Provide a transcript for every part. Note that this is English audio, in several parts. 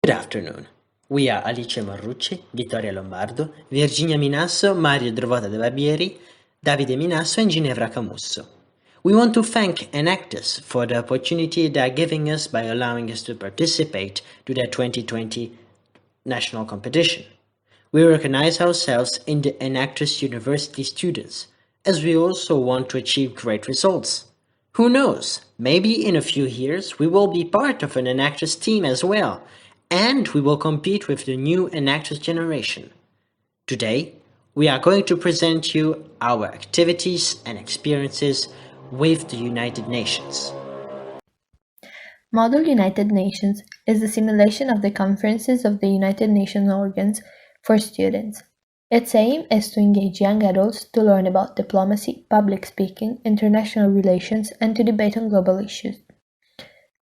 Good afternoon. We are Alice Marrucci, Vittoria Lombardo, Virginia Minasso, Mario Drvota de Barbieri, Davide Minasso, and Ginevra Camusso. We want to thank Enactus for the opportunity they are giving us by allowing us to participate to their 2020 national competition. We recognize ourselves in the Enactus University students, as we also want to achieve great results. Who knows, maybe in a few years we will be part of an Enactus team as well, and we will compete with the new Enactus generation. Today, we are going to present you our activities and experiences with the United Nations. Model United Nations is a simulation of the conferences of the United Nations organs for students. Its aim is to engage young adults to learn about diplomacy, public speaking, international relations, and to debate on global issues.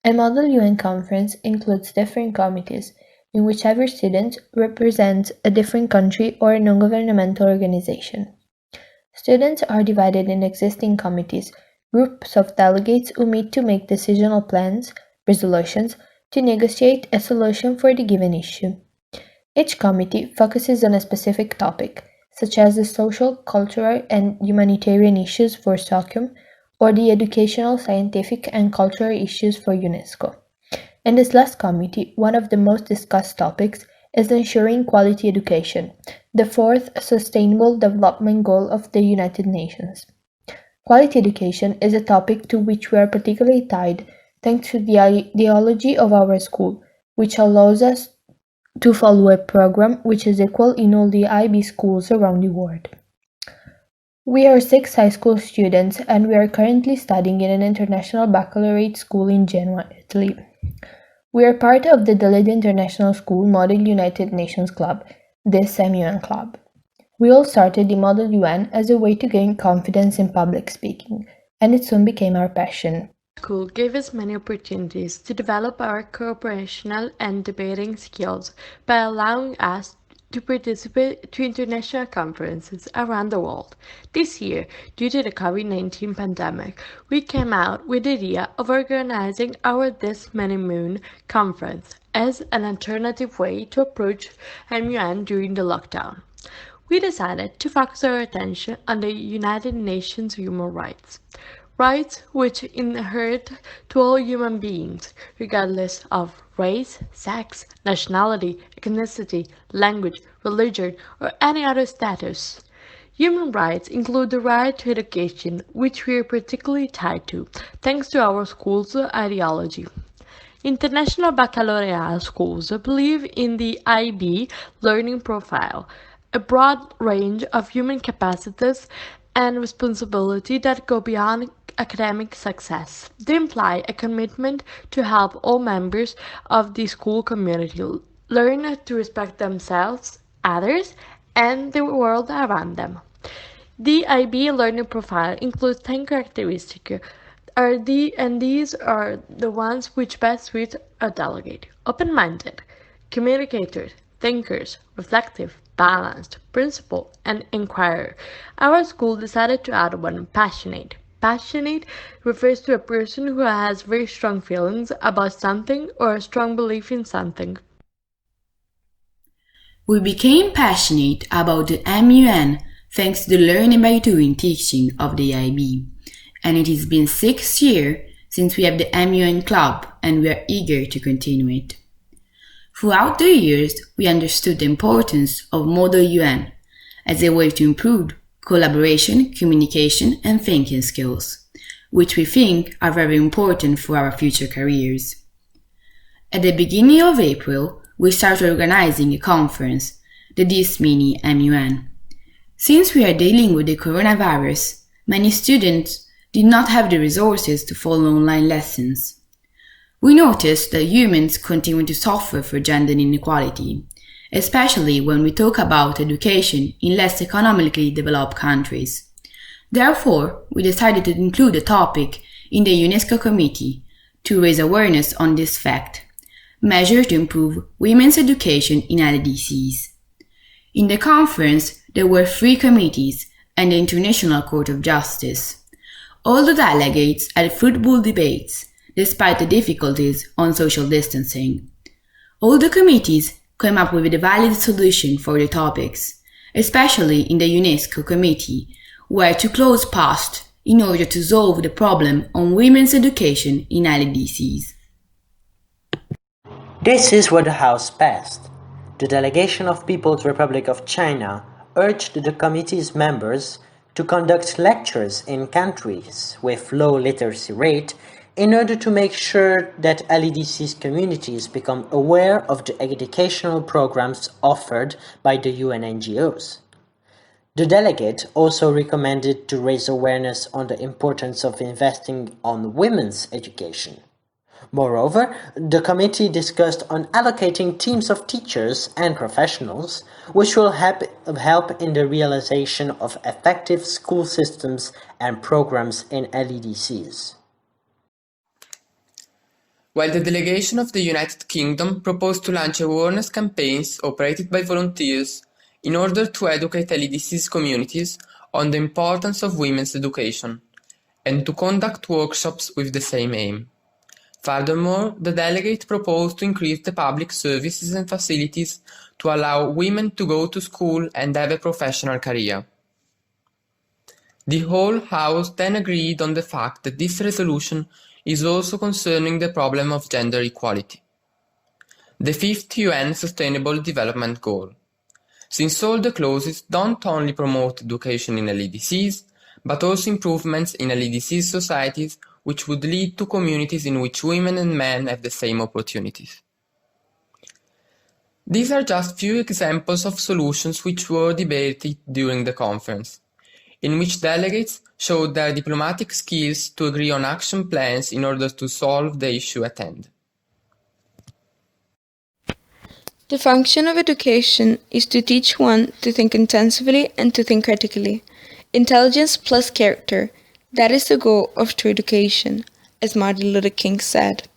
A Model UN conference includes different committees, in which every student represents a different country or a non-governmental organization. Students are divided in existing committees, groups of delegates who meet to make decisional plans, resolutions, to negotiate a solution for the given issue. Each committee focuses on a specific topic, such as the social, cultural, and humanitarian issues for Stockholm, or the educational, scientific, and cultural issues for UNESCO. In this last committee, one of the most discussed topics is ensuring quality education, the fourth Sustainable Development Goal of the United Nations. Quality education is a topic to which we are particularly tied thanks to the ideology of our school, which allows us to follow a program which is equal in all the IB schools around the world. We are 6 high school students and we are currently studying in an international baccalaureate school in Genoa, Italy. We are part of the DELEDDA International School Model United Nations Club, this MUN club. We all started the Model UN as a way to gain confidence in public speaking, and it soon became our passion. School gave us many opportunities to develop our cooperational and debating skills by allowing us to participate to international conferences around the world. This year, due to the COVID-19 pandemic, we came out with the idea of organizing our This Many Moon conference as an alternative way to approach MUN during the lockdown. We decided to focus our attention on the United Nations human rights which inherit to all human beings, regardless of race, sex, nationality, ethnicity, language, religion, or any other status. Human rights include the right to education, which we are particularly tied to, thanks to our school's ideology. International baccalaureate schools believe in the IB learning profile, a broad range of human capacities and responsibility that go beyond academic success. They imply a commitment to help all members of the school community learn to respect themselves, others, and the world around them. The IB learning profile includes 10 characteristics, and these are the ones which best suit a delegate: open-minded, communicators, thinkers, reflective, balanced, principled, and inquirer. Our school decided to add one: passionate. Passionate refers to a person who has very strong feelings about something or a strong belief in something. We became passionate about the MUN thanks to the learning by doing teaching of the IB, and it has been 6 years since we have the MUN club and we are eager to continue it. Throughout the years, we understood the importance of Model UN as a way to improve collaboration, communication, and thinking skills, which we think are very important for our future careers. At the beginning of April, we started organizing a conference, the This Mini MUN. Since we are dealing with the coronavirus, many students did not have the resources to follow online lessons. We noticed that humans continue to suffer for gender inequality, especially when we talk about education in less economically developed countries. Therefore, we decided to include the topic in the UNESCO committee to raise awareness on this fact, measures to improve women's education in LDCs. In the conference, there were 3 committees and the International Court of Justice. All the delegates had fruitful debates, despite the difficulties on social distancing. All the committees came up with a valid solution for the topics, especially in the UNESCO committee, where too close passed in order to solve the problem on women's education in LDCs. This is what the House passed. The delegation of People's Republic of China urged the committee's members to conduct lectures in countries with low literacy rate in order to make sure that LEDC's communities become aware of the educational programs offered by the UN NGOs. The delegate also recommended to raise awareness on the importance of investing on women's education. Moreover, the committee discussed on allocating teams of teachers and professionals, which will help in the realization of effective school systems and programs in LEDCs. While the delegation of the United Kingdom proposed to launch awareness campaigns operated by volunteers in order to educate LEDC's communities on the importance of women's education, and to conduct workshops with the same aim. Furthermore, the delegate proposed to increase the public services and facilities to allow women to go to school and have a professional career. The whole House then agreed on the fact that this resolution is also concerning the problem of gender equality, the fifth UN Sustainable Development Goal, since all the clauses don't only promote education in LEDCs, but also improvements in LEDC societies which would lead to communities in which women and men have the same opportunities. These are just few examples of solutions which were debated during the conference, in which delegates showed their diplomatic skills to agree on action plans in order to solve the issue at hand. The function of education is to teach one to think intensively and to think critically. Intelligence plus character, that is the goal of true education, as Martin Luther King said.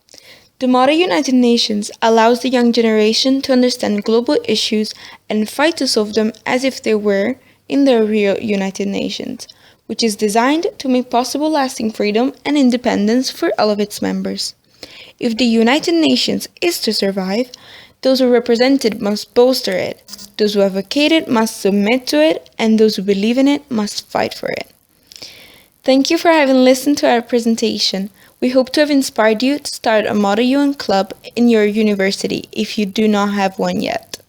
The modern United Nations allows the young generation to understand global issues and fight to solve them as if they were in the real United Nations, which is designed to make possible lasting freedom and independence for all of its members. If the United Nations is to survive, those who represent it must bolster it, those who advocate it must submit to it, and those who believe in it must fight for it. Thank you for having listened to our presentation. We hope to have inspired you to start a Model UN club in your university if you do not have one yet.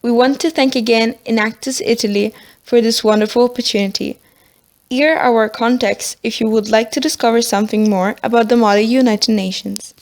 We want to thank again Enactus Italy for this wonderful opportunity. Here are our contacts if you would like to discover something more about the Model United Nations.